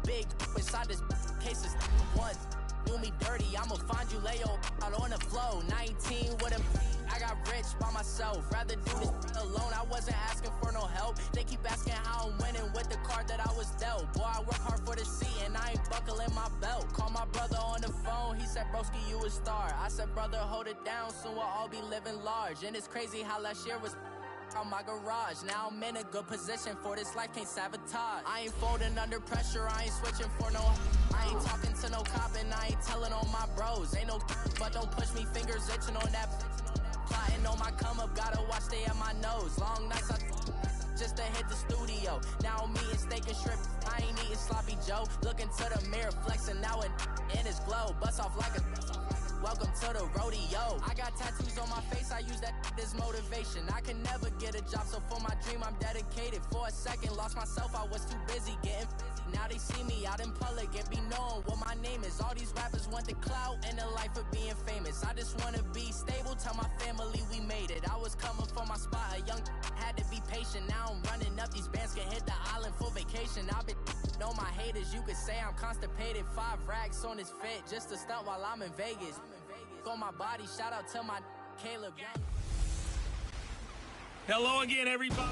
big inside this case is one. Do me dirty, I'ma find you, lay your out on the floor. 19 with a I got rich by myself. Rather do this alone. I wasn't asking for no help. They keep asking how I'm winning with the card that I was dealt. Boy, I work hard for the seat and I ain't buckling my belt. Call my brother on the phone. He said, broski, you a star. I said, brother, hold it down. Soon we'll all be living large. And it's crazy how last year was on my garage. Now I'm in a good position for this life, can't sabotage. I ain't folding under pressure, I ain't switching for no. I ain't talking to no cop and I ain't telling on my bros. Ain't no but don't push me, fingers itching on that. Plotting on my come up, gotta watch stay at my nose. Long nights I just to hit the studio. Now I'm eating steak and shrimp, I ain't eating sloppy Joe. Looking to the mirror, flexing now and in his glow. Bust off like a welcome to the rodeo. I got tattoos on my face, I use that as motivation. I can never get a job, so for my dream I'm dedicated. For a second, lost myself, I was too busy getting busy. Now they see me out in public and be knowing what my name is. All these rappers want the clout and the life of being famous. I just wanna be stable, tell my family we made it. I was coming for my spot, a young had to be patient. Now I'm running up, these bands can hit the island for vacation. I've been know my haters, you could say I'm constipated. 5 racks on his fit, just to stunt while I'm in Vegas. On my body, shout out to my Caleb Young. Hello again, everybody.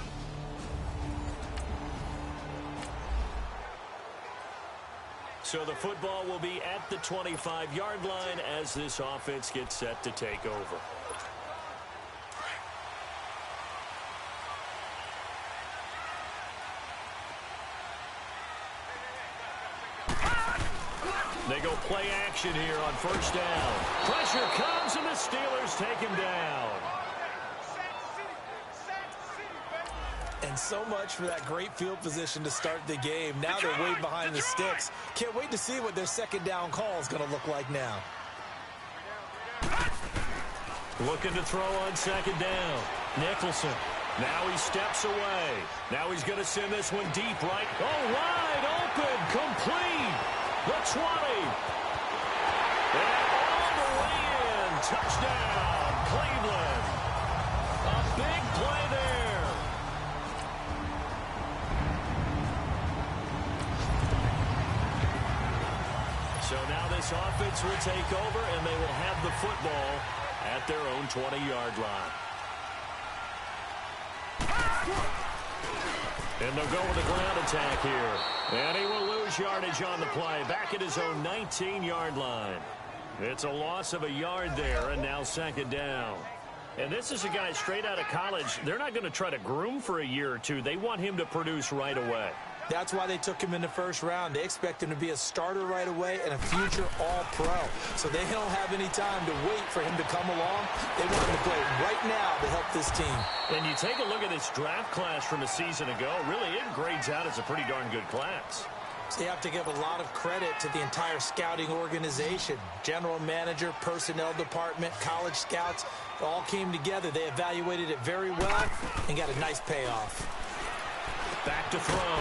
So the football will be at the 25-yard line as this offense gets set to take over. They go play action here on first down. Pressure comes and the Steelers take him down. And so much for that great field position to start the game. Now they're way behind the sticks. Can't wait to see what their second down call is going to look like now. Looking to throw on second down. Nicholson. Now he steps away. Now he's going to send this one deep right. Oh, wide open. Complete. The 20. And all the way in. Touchdown, Cleveland. A big play there. So now this offense will take over, and they will have the football at their own 20-yard line. And they'll go with a ground attack here. And he will lose yardage on the play. Back at his own 19-yard line. It's a loss of a yard there, and now second down. And this is a guy straight out of college. They're not going to try to groom for a year or two. They want him to produce right away. That's why they took him in the first round. They expect him to be a starter right away and a future all-pro. So they don't have any time to wait for him to come along. They want him to play right now to help this team. And you take a look at this draft class from a season ago. Really, it grades out as a pretty darn good class. So you have to give a lot of credit to the entire scouting organization. General manager, personnel department, college scouts, all came together. They evaluated it very well and got a nice payoff. Back to throw.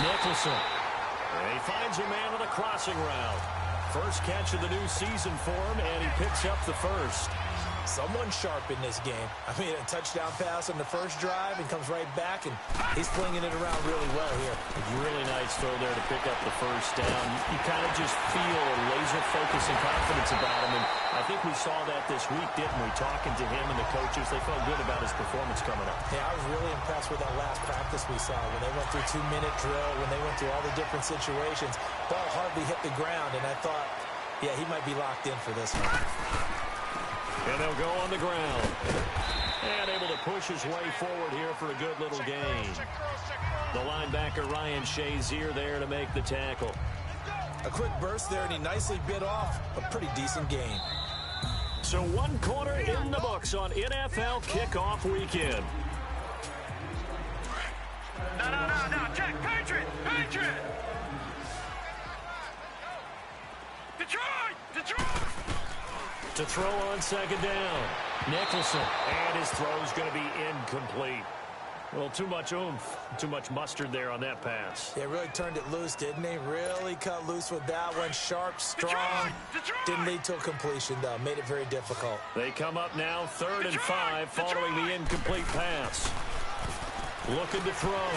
Nicholson. And he finds a man on a crossing route. First catch of the new season for him, and he picks up the first. Someone sharp in this game. I mean, a touchdown pass on the first drive and comes right back, and he's flinging it around really well here. Really nice throw there to pick up the first down. You kind of just feel a laser focus and confidence about him, and I think we saw that this week, didn't we? Talking to him and the coaches, they felt good about his performance coming up. Yeah, I was really impressed with that last practice we saw when they went through 2-minute drill, when they went through all the different situations. Ball hardly hit the ground, and I thought, yeah, he might be locked in for this one. And they'll go on the ground. And able to push his way forward here for a good little gain. The linebacker, Ryan Shazier, there to make the tackle. A quick burst there, and he nicely bit off a pretty decent gain. So 1 quarter in the books on NFL kickoff weekend. No, check, Patriot! Detroit! To throw on second down. Nicholson. And his throw's going to be incomplete. Well, too much oomph, too much mustard there on that pass. They really turned it loose, didn't they? Really cut loose with that one. Sharp, strong. Didn't lead to a completion, though. Made it very difficult. They come up now 3rd and 5 following the incomplete pass. Looking to throw.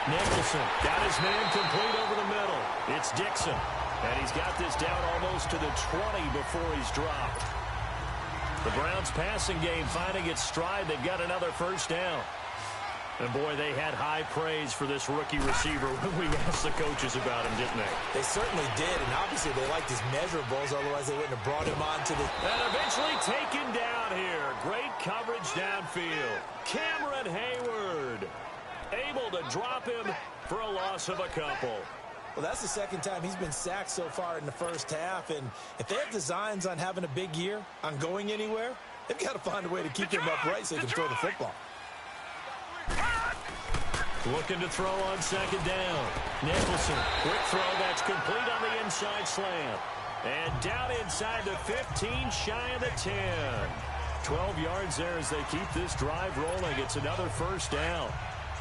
Nicholson got his man complete over the middle. It's Dixon, and he's got this down almost to the 20 before he's dropped. The Browns' passing game finding its stride. They've got another first down. And, boy, they had high praise for this rookie receiver when we asked the coaches about him, didn't they? They certainly did, and obviously they liked his measurables. Otherwise, they wouldn't have brought him on to the... And eventually taken down here. Great coverage downfield. Cameron Hayward able to drop him for a loss of a couple. Well, that's the second time he's been sacked so far in the first half, and if they have designs on having a big year, on going anywhere, they've got to find a way to keep him upright so he can throw the football. Looking to throw on second down. Nicholson, quick throw that's complete on the inside slant. And down inside the 15, shy of the 10. 12 yards there as they keep this drive rolling. It's another first down.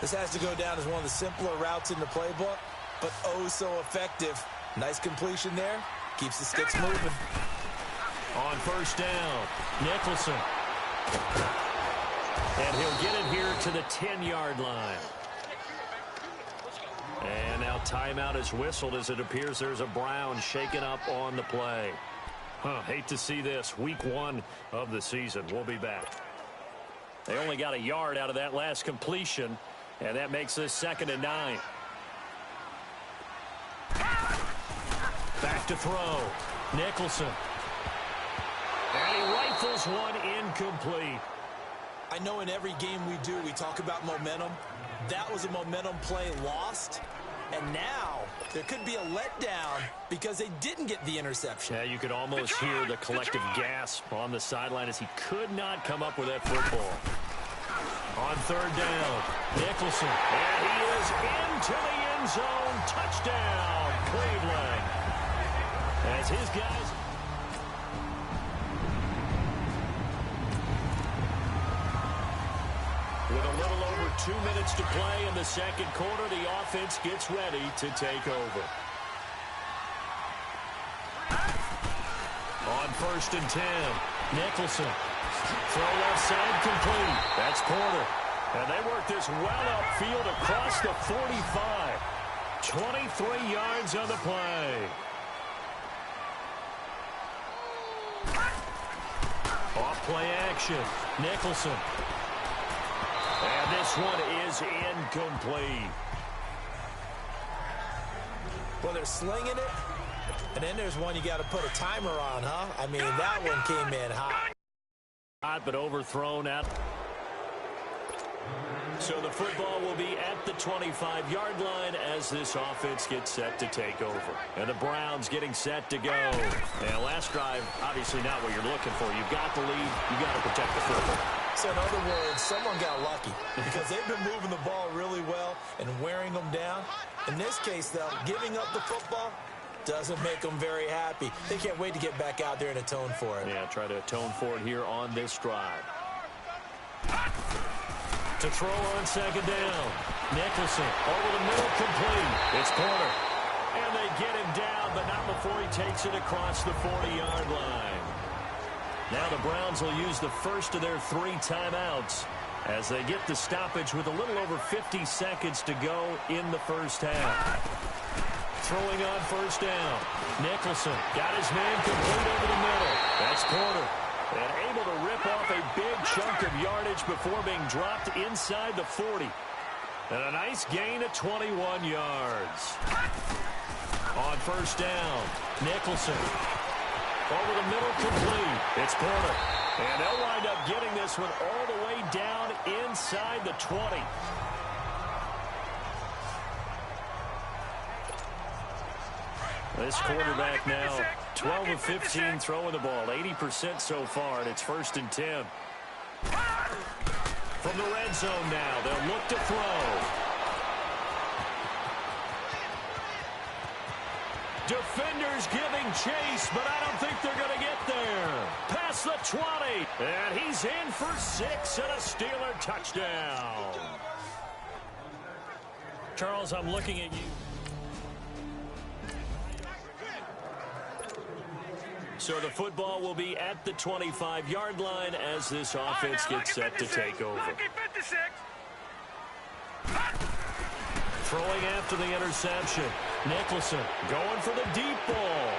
This has to go down as one of the simpler routes in the playbook, but oh so effective. Nice completion there. Keeps the sticks moving. On first down, Nicholson. And he'll get it here to the 10-yard line. And now timeout is whistled as it appears there's a Brown shaken up on the play. Hate to see this. Week 1 of the season. We'll be back. They only got a yard out of that last completion, and that makes this 2nd and 9. Back to throw. Nicholson. And he rifles one incomplete. I know in every game we do, we talk about momentum. That was a momentum play lost. And now there could be a letdown because they didn't get the interception. Yeah, you could almost hear the collective gasp on the sideline as he could not come up with that football. On third down, Nicholson. And he is into the end zone. Touchdown, Cleveland. As his guys... With a little over 2 minutes to play in the second quarter, the offense gets ready to take over. On 1st and 10, Nicholson. Throw left side complete. That's Porter. And they work this well upfield across the 45. 23 yards on the play. Off play action. Nicholson. And this one is incomplete. Well, they're slinging it, and then there's one you got to put a timer on, huh? I mean, that one came in hot. But overthrown out. So the football will be at the 25-yard line as this offense gets set to take over. And the Browns getting set to go. And last drive, obviously not what you're looking for. You've got the lead. You've got to protect the football. So in other words, someone got lucky because they've been moving the ball really well and wearing them down. In this case, though, giving up the football doesn't make them very happy. They can't wait to get back out there and atone for it. Yeah, try to atone for it here on this drive. To throw on second down. Nicholson over the middle, complete. It's Porter. And they get him down, but not before he takes it across the 40-yard line. Now the Browns will use the first of their 3 timeouts as they get the stoppage with a little over 50 seconds to go in the first half. Throwing on first down. Nicholson got his man complete over the middle. That's Porter. And able to rip off a big chunk of yardage before being dropped inside the 40. And a nice gain of 21 yards. On first down, Nicholson. Over the middle, complete. It's Porter. And they'll wind up getting this one all the way down inside the 20. This quarterback now 12 of 15 throwing the ball, 80% so far, and it's 1st and 10. From the red zone now, they'll look to throw. Defenders giving chase, but I don't think they're going to get there. Past the 20, and he's in for 6 and a Steeler touchdown. Charles, I'm looking at you. So the football will be at the 25-yard line as this offense gets set to take over. Throwing after the interception. Nicholson going for the deep ball.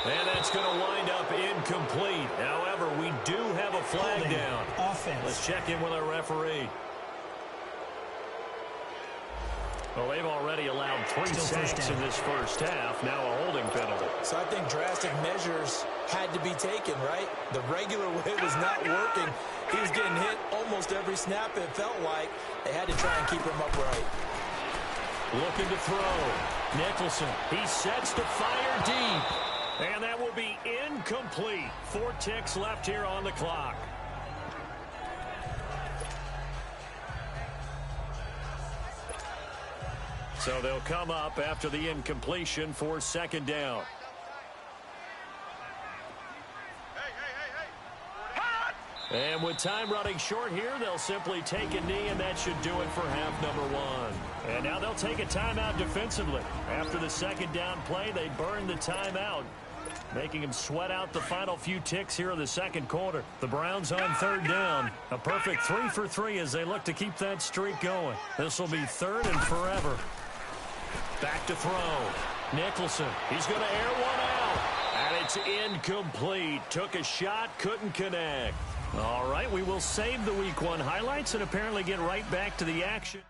And that's going to wind up incomplete. However, we do have a flag down. Offense. Let's check in with our referee. Well, they've already allowed 3 sacks in this first half. Now a holding penalty. So I think drastic measures had to be taken, right? The regular way was not working. He was getting hit almost every snap, it felt like. They had to try and keep him upright. Looking to throw. Nicholson, he sets to fire deep. And that will be incomplete. 4 ticks left here on the clock. So they'll come up after the incompletion for second down. And with time running short here, they'll simply take a knee, and that should do it for half number 1. And now they'll take a timeout defensively. After the second down play, they burn the timeout, making them sweat out the final few ticks here in the second quarter. The Browns on third down. A perfect 3 for 3 as they look to keep that streak going. This will be third and forever. Back to throw. Nicholson, he's going to air one out. And it's incomplete. Took a shot, couldn't connect. All right, we will save the Week 1 highlights and apparently get right back to the action.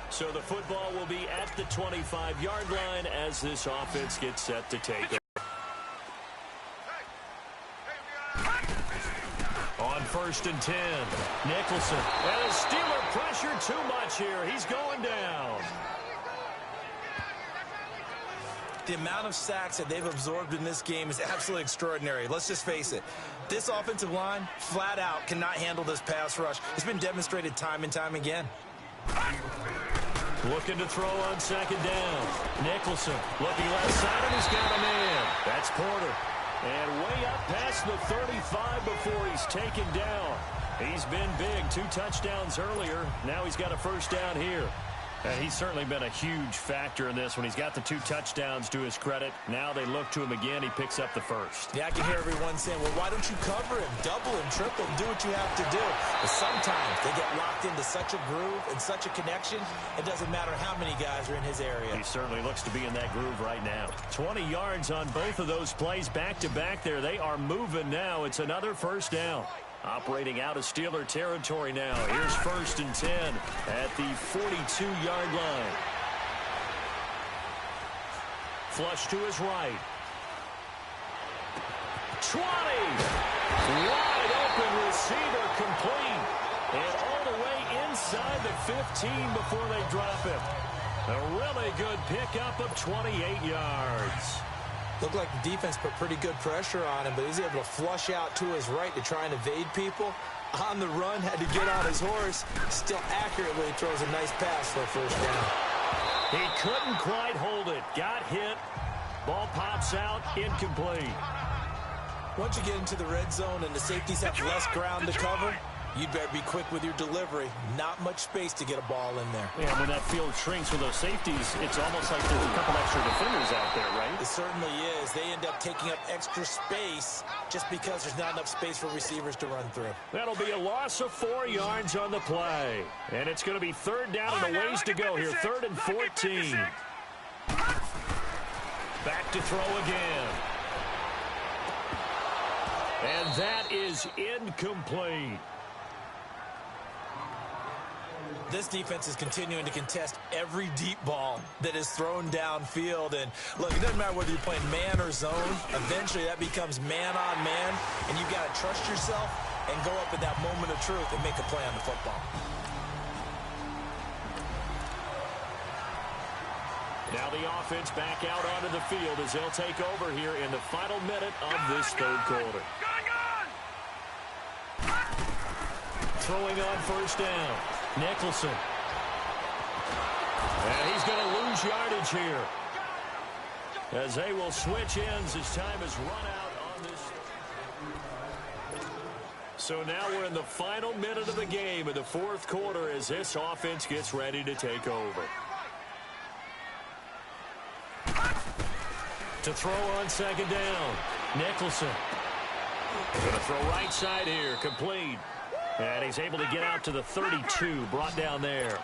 So the football will be at the 25-yard line as this offense gets set to take it. On 1st and 10, Nicholson. And a Steeler pressure too much here. He's going down. The amount of sacks that they've absorbed in this game is absolutely extraordinary. Let's just face it. This offensive line, flat out, cannot handle this pass rush. It's been demonstrated time and time again. Looking to throw on second down. Nicholson looking left side, and he's got a man. That's Porter. And way up past the 35 before he's taken down. He's been big. 2 touchdowns earlier. Now he's got a first down here. He's certainly been a huge factor in this when he's got the 2 touchdowns to his credit. Now they look to him again. He picks up the first. Yeah, I can hear everyone saying, well, why don't you cover him, double him, triple him, do what you have to do. But sometimes they get locked into such a groove and such a connection, it doesn't matter how many guys are in his area. He certainly looks to be in that groove right now. 20 yards on both of those plays back-to-back there. They are moving now. It's another first down. Operating out of Steeler territory now. Here's 1st and 10 at the 42-yard line. Flush to his right. 20. Wide open receiver complete. And all the way inside the 15 before they drop him. A really good pickup of 28 yards. Looked like the defense put pretty good pressure on him, but he's able to flush out to his right to try and evade people. On the run, had to get on his horse. Still accurately throws a nice pass for a first down. He couldn't quite hold it. Got hit. Ball pops out. Incomplete. Once you get into the red zone and the safeties have less ground to cover, you'd better be quick with your delivery. Not much space to get a ball in there. Yeah, when that field shrinks with those safeties, it's almost like there's a couple extra defenders out there, right? It certainly is. They end up taking up extra space just because there's not enough space for receivers to run through. That'll be a loss of 4 yards on the play. And it's going to be third down and a ways to go here. 3rd and 14. Back to throw again. And that is incomplete. This defense is continuing to contest every deep ball that is thrown downfield. And, look, it doesn't matter whether you're playing man or zone. Eventually, that becomes man-on-man, and you've got to trust yourself and go up at that moment of truth and make a play on the football. Now the offense back out onto the field as they'll take over here in the final minute of this third quarter. Throwing on first down. Nicholson. And he's going to lose yardage here. As they will switch ends as time is run out on this. So now we're in the final minute of the game in the fourth quarter as this offense gets ready to take over. To throw on second down. Nicholson. Going to throw right side here, complete. And he's able to get out to the 32, brought down there.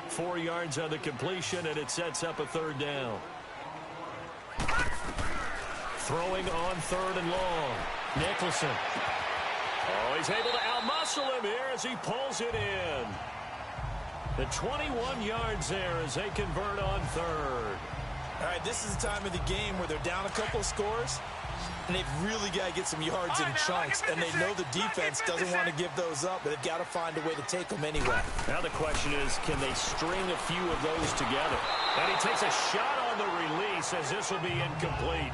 4 yards on the completion, and it sets up a third down. Throwing on third and long. Nicholson. Oh, he's able to outmuscle him here as he pulls it in. The 21 yards there as they convert on third. All right, this is the time of the game where they're down a couple of scores, and they've really got to get some yards in chunks, and they know the defense doesn't want to give those up, but they've got to find a way to take them anyway. Now the question is, can they string a few of those together? And he takes a shot on the release as this will be incomplete.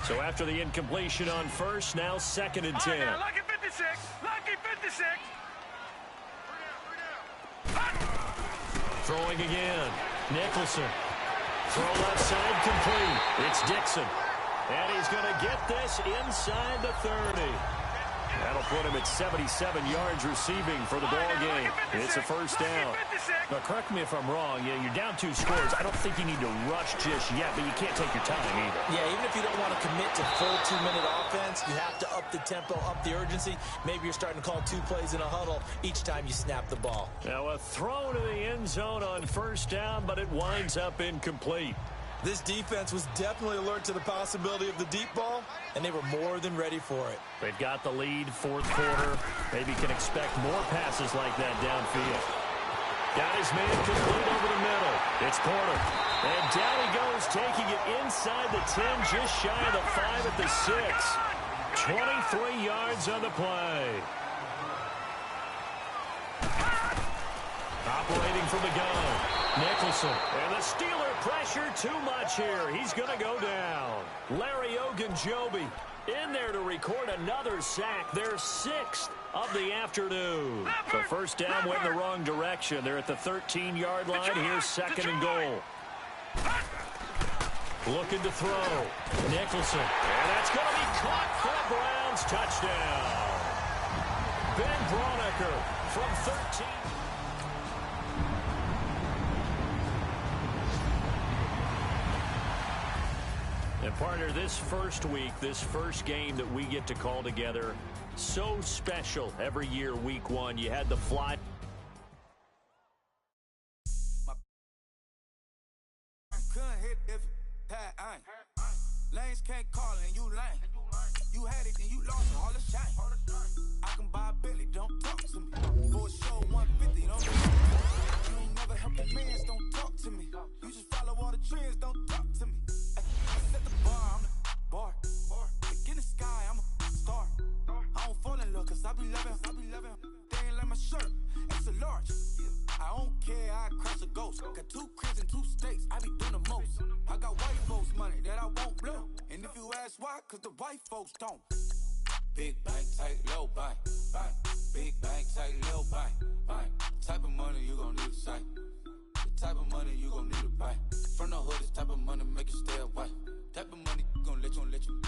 So after the incompletion on first, now 2nd and 10. Now, lucky 56. Lucky 56. Throwing again. Nicholson. Throw left side complete. It's Dixon. And he's going to get this inside the 30. That'll put him at 77 yards receiving for the ball game. It's a first down. But correct me if I'm wrong. You're down 2 scores. I don't think you need to rush just yet, but you can't take your time either. Yeah, even if you don't want to commit to full 2-minute offense, you have to up the tempo, up the urgency. Maybe you're starting to call 2 plays in a huddle each time you snap the ball. Now a throw to the end zone on first down, but it winds up incomplete. This defense was definitely alert to the possibility of the deep ball, and they were more than ready for it. They've got the lead, 4th quarter. Maybe can expect more passes like that downfield. Got his man complete over the middle. It's Porter. And down he goes, taking it inside the 10, just shy of the 5 at the 6. 23 yards on the play. Operating from the gun. Nicholson. And the Steeler pressure too much here. He's going to go down. Larry Ogunjobi in there to record another sack. Their 6th of the afternoon. So first down went in the wrong direction. They're at the 13-yard line. Here's 2nd and goal. Looking to throw. Nicholson. And that's going to be caught for a Browns touchdown. Ben Braunecker from 13. And partner, this first week, this first game that we get to call together, so special every year, week 1. You had the fly. Couldn't hit if had ain't. Lanes can't call and you lame. You had it and you lost all the shine. I can buy a Billy, don't talk to me. For a show 150, don't talk to me. You ain't never helped a man, don't talk to me. You just follow all the trends, don't talk to me. Set the bar, I'm the bar. Look in the sky, I'm a star. I don't fall in love, cause I be loving. They ain't like my shirt, it's a large. I don't care, I crush a ghost. Got 2 cribs in 2 states, I be doing the most. I got white folks money that I won't blow. And if you ask why, cause the white folks don't. Big bank, tight, low bank. Big bank, tight, low bank. Type of money you gon' need to sight. The type of money you gon' need to buy. From the hood, this type of money make you stay away. Type of money gon' let you.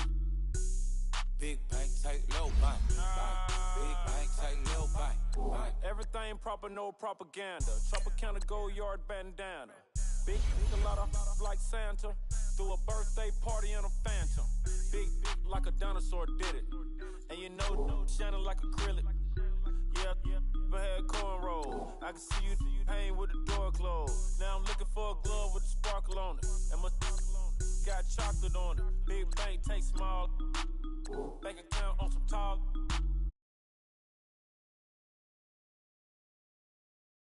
Big bank, tight, low bank. Big bank, tight, low bank. Everything proper, no propaganda. Tropicana gold yard bandana. Big a lot of like Santa. Threw a birthday party in a phantom. Big like a dinosaur did it. And you know, shining like acrylic. Yeah, but had cornrow. I can see you hang with the door closed. Now I'm looking for a glove with a sparkle on it. And my got chocolate on it. Big